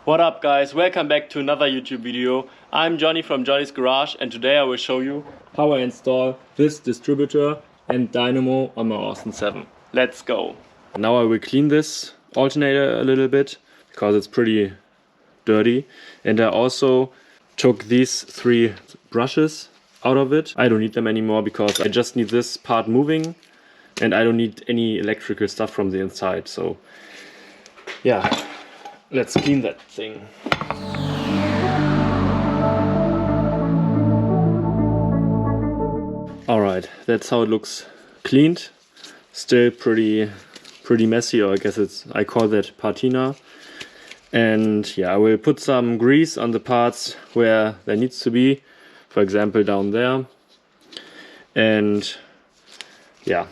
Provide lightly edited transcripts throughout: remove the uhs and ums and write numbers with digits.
What up guys, welcome back to another YouTube video. I'm Johnny from Johnny's Garage and today I will show you how I install this distributor and dynamo on my Austin 7. Let's go! Now I will clean this alternator a little bit because it's pretty dirty, and I also took these 3 brushes out of it. I don't need them anymore because I just need this part moving and I don't need any electrical stuff from the inside. So yeah, let's clean that thing. Alright, that's how it looks cleaned. Still pretty messy, or I guess I call that patina. And yeah, I will put some grease on the parts where there needs to be, for example down there. And yeah,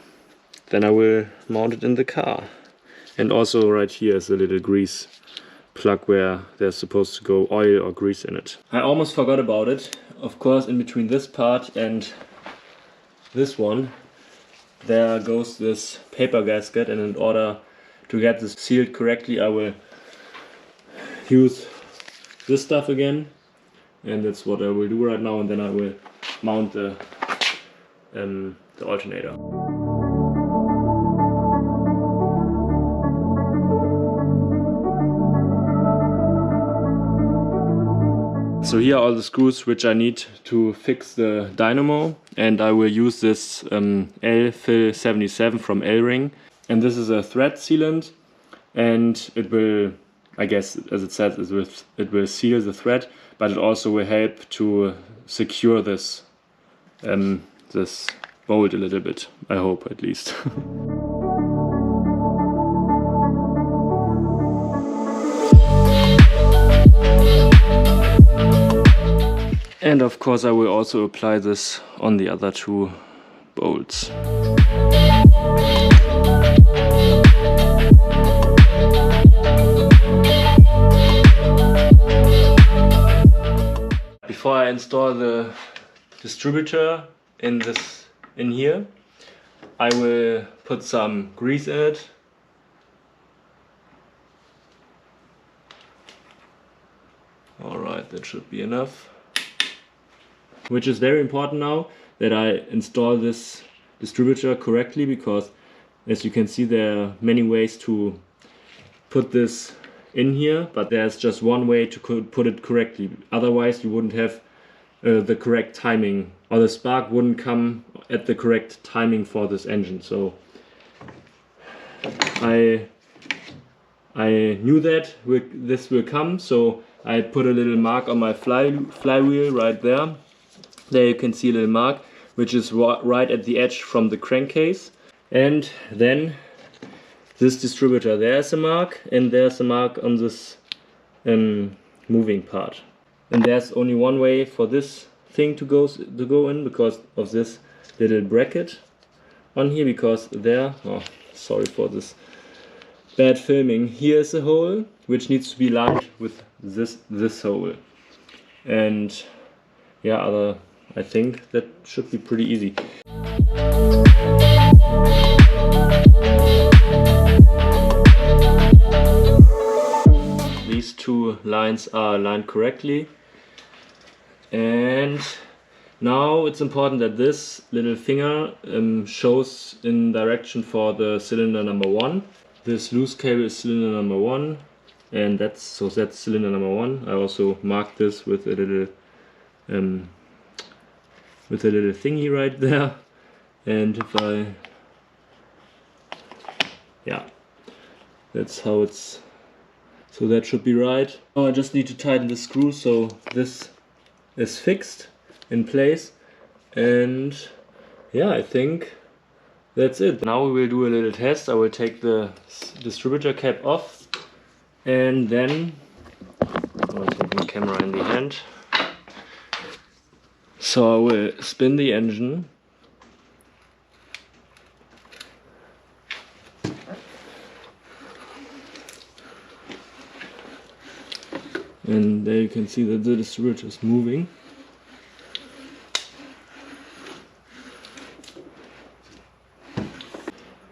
then I will mount it in the car. And also right here is a little grease plug where there's supposed to go oil or grease in it. I almost forgot about it. Of course, in between this part and this one there goes this paper gasket, and in order to get this sealed correctly I will use this stuff again, and that's what I will do right now, and then I will mount the alternator. So here are all the screws which I need to fix the dynamo, and I will use this L-Fill77 from L-Ring, and this is a thread sealant, and it will, I guess as it says, it will seal the thread, but it also will help to secure this this bolt a little bit, I hope at least. And of course I will also apply this on the other 2 bolts. Before I install the distributor in here, I will put some grease in it. Alright, that should be enough. Which is very important now that I install this distributor correctly, because as you can see there are many ways to put this in here, but there's just one way to put it correctly. Otherwise you wouldn't have the correct timing, or the spark wouldn't come at the correct timing for this engine. So I knew that this will come, so I put a little mark on my flywheel right there. There you can see a little mark, which is right at the edge from the crankcase. And then this distributor, there's a mark, and there's a mark on this moving part. And there's only one way for this thing to go in, because of this little bracket on here, because there, oh, sorry for this bad filming, here is a hole which needs to be lined with this hole. And yeah, I think that should be pretty easy. These 2 lines are aligned correctly, and now it's important that this little finger shows in direction for the cylinder number 1. This loose cable is cylinder number 1, and that's cylinder number 1. I also marked this with a little thingy right there, and if yeah, that's how it's, so that should be right. Now I just need to tighten the screw so this is fixed in place, and yeah, I think that's it. Now we will do a little test. I will take the distributor cap off, and then I'll take the camera in the hand. So I will spin the engine, and there you can see that the distributor is moving.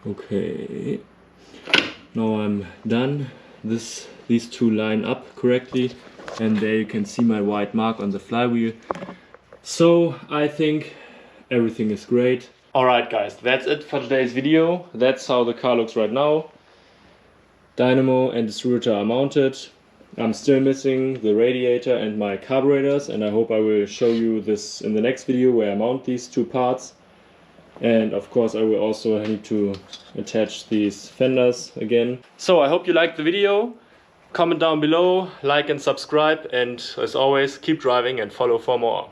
Okay, now I'm done. This these two line up correctly, and there you can see my white mark on the flywheel. So I think everything is great. Alright guys, that's it for today's video. That's how the car looks right now. Dynamo and distributor are mounted. I'm still missing the radiator and my carburetors, and I hope I will show you this in the next video where I mount these two parts. And of course I will also need to attach these fenders again. So I hope you liked the video. Comment down below, like and subscribe, and as always, keep driving and follow for more.